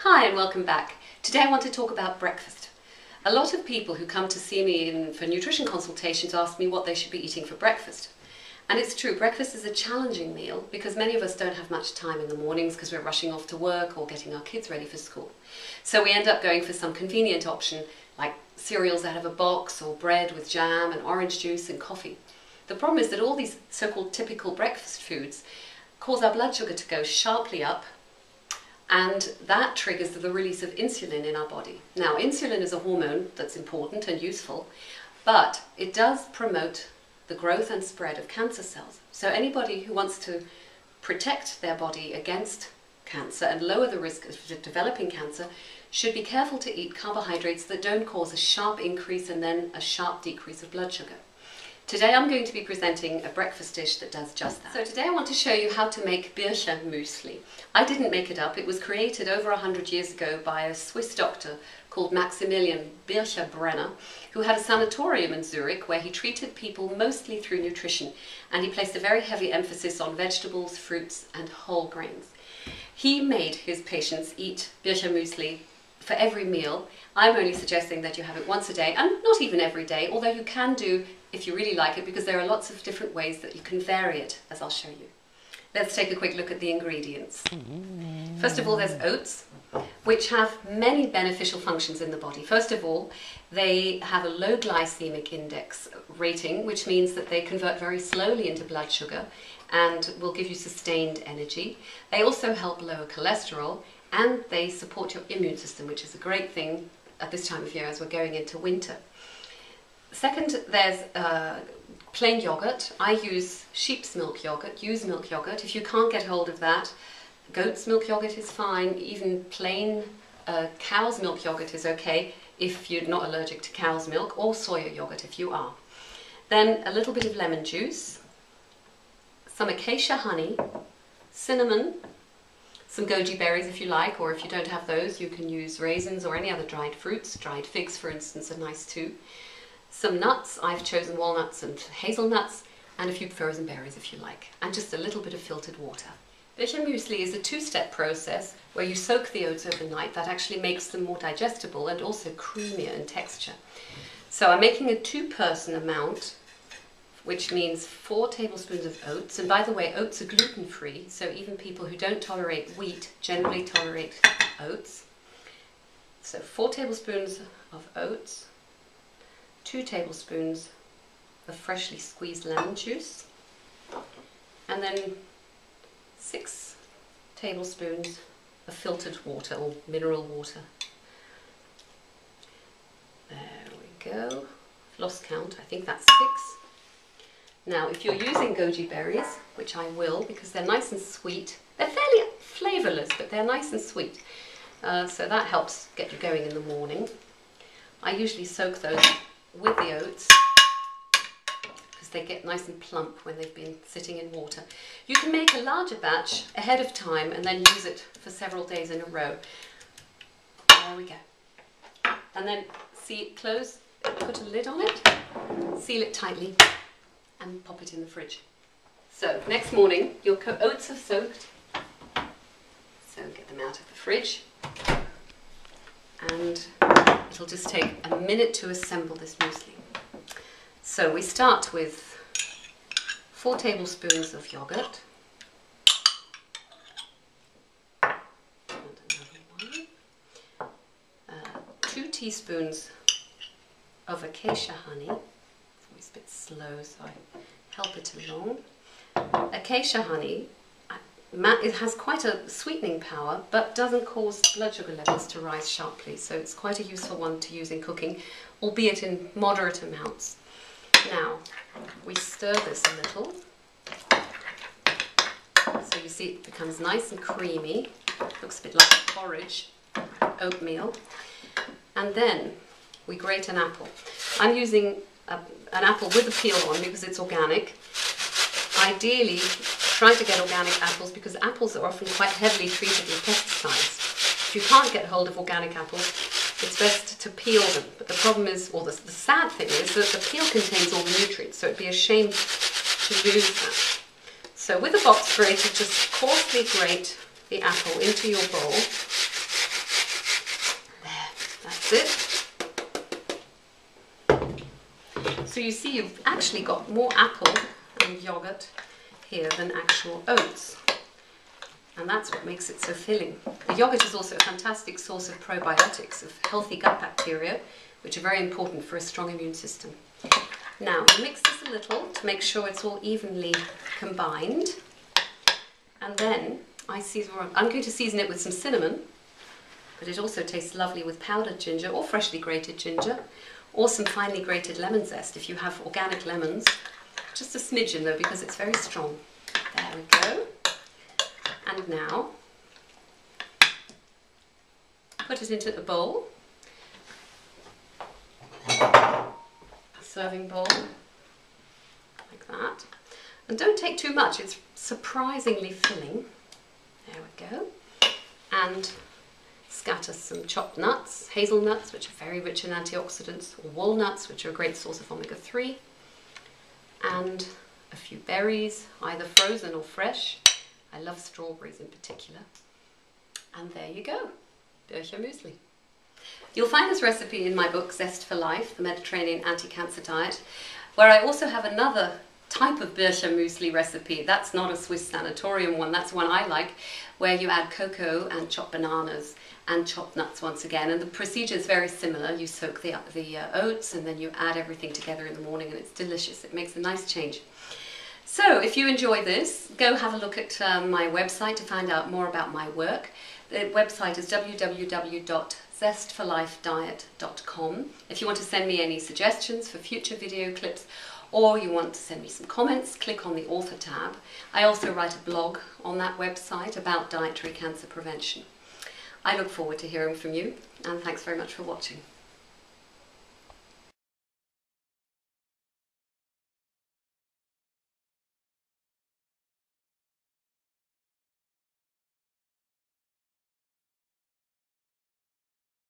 Hi and welcome back. Today I want to talk about breakfast. A lot of people who come to see me for nutrition consultations ask me what they should be eating for breakfast. And it's true, breakfast is a challenging meal because many of us don't have much time in the mornings because we're rushing off to work or getting our kids ready for school. So we end up going for some convenient option like cereals out of a box or bread with jam and orange juice and coffee. The problem is that all these so-called typical breakfast foods cause our blood sugar to go sharply up, and that triggers the release of insulin in our body. Now, insulin is a hormone that's important and useful, but it does promote the growth and spread of cancer cells. So anybody who wants to protect their body against cancer and lower the risk of developing cancer should be careful to eat carbohydrates that don't cause a sharp increase and then a sharp decrease of blood sugar. Today I'm going to be presenting a breakfast dish that does just that. So today I want to show you how to make Bircher Muesli. I didn't make it up. It was created over 100 years ago by a Swiss doctor called Maximilian Bircher who had a sanatorium in Zurich where he treated people mostly through nutrition, and he placed a very heavy emphasis on vegetables, fruits and whole grains. He made his patients eat Bircher Muesli for every meal. I'm only suggesting that you have it once a day, and not even every day, although you can do if you really like it, because there are lots of different ways that you can vary it, as I'll show you. Let's take a quick look at the ingredients. First of all, there's oats, which have many beneficial functions in the body. First of all, they have a low glycemic index rating, which means that they convert very slowly into blood sugar and will give you sustained energy. They also help lower cholesterol, and they support your immune system, which is a great thing at this time of year as we're going into winter. Second, there's plain yogurt. I use sheep's milk yogurt, ewe's milk yogurt. If you can't get hold of that, goat's milk yogurt is fine. Even plain cow's milk yogurt is okay if you're not allergic to cow's milk, or soya yogurt if you are. Then a little bit of lemon juice, some acacia honey, cinnamon, some goji berries if you like, or if you don't have those you can use raisins or any other dried fruits. Dried figs, for instance, are nice too. Some nuts, I've chosen walnuts and hazelnuts, and a few frozen berries if you like, and just a little bit of filtered water. Bircher Muesli is a two-step process where you soak the oats overnight. That actually makes them more digestible and also creamier in texture. So I'm making a two-person amount, which means 4 tablespoons of oats. And by the way, oats are gluten-free, so even people who don't tolerate wheat generally tolerate oats. So 4 tablespoons of oats, 2 tablespoons of freshly squeezed lemon juice, and then 6 tablespoons of filtered water or mineral water. There we go. I've lost count. I think that's 6. Now, if you're using goji berries, which I will because they're nice and sweet, they're fairly flavourless, but they're nice and sweet, so that helps get you going in the morning. I usually soak those with the oats because they get nice and plump when they've been sitting in water. You can make a larger batch ahead of time and then use it for several days in a row. There we go. And then close, put a lid on it, seal it tightly and pop it in the fridge. So next morning your oats have soaked, so get them out of the fridge, and it'll just take a minute to assemble this muesli. So we start with 4 tablespoons of yogurt, and another one, 2 teaspoons of acacia honey. It's always a bit slow, so I help it along. Acacia honey, it has quite a sweetening power, but doesn't cause blood sugar levels to rise sharply, so it's quite a useful one to use in cooking, albeit in moderate amounts. Now, we stir this a little, so you see it becomes nice and creamy. Looks a bit like porridge, oatmeal. And then we grate an apple. I'm using an apple with the peel on because it's organic. Ideally, try to get organic apples because apples are often quite heavily treated with pesticides. If you can't get hold of organic apples, it's best to peel them. But the problem is, or the sad thing is, that the peel contains all the nutrients, so it'd be a shame to lose that. So with a box grater, just coarsely grate the apple into your bowl it. So you see you've actually got more apple and yogurt here than actual oats. And that's what makes it so filling. The yogurt is also a fantastic source of probiotics, of healthy gut bacteria, which are very important for a strong immune system. Now, we mix this a little to make sure it's all evenly combined. And then I'm going to season it with some cinnamon, but it also tastes lovely with powdered ginger or freshly grated ginger, or some finely grated lemon zest if you have organic lemons. Just a smidgen though, because it's very strong. There we go. And now, put it into the bowl, a serving bowl, like that. And don't take too much, it's surprisingly filling. There we go. And scatter some chopped nuts, hazelnuts, which are very rich in antioxidants, or walnuts, which are a great source of omega-3, and a few berries, either frozen or fresh. I love strawberries in particular. And there you go, Bircher Muesli. You'll find this recipe in my book, Zest for Life, the Mediterranean Anti-Cancer Diet, where I also have another type of Bircher Muesli recipe. That's not a Swiss sanatorium one, that's one I like, where you add cocoa and chopped bananas and chopped nuts once again. And the procedure is very similar. You soak the oats and then you add everything together in the morning, and it's delicious. It makes a nice change. So if you enjoy this, go have a look at my website to find out more about my work. The website is www.zestforlifediet.com. If you want to send me any suggestions for future video clips, or you want to send me some comments, click on the author tab. I also write a blog on that website about dietary cancer prevention. I look forward to hearing from you, and thanks very much for watching.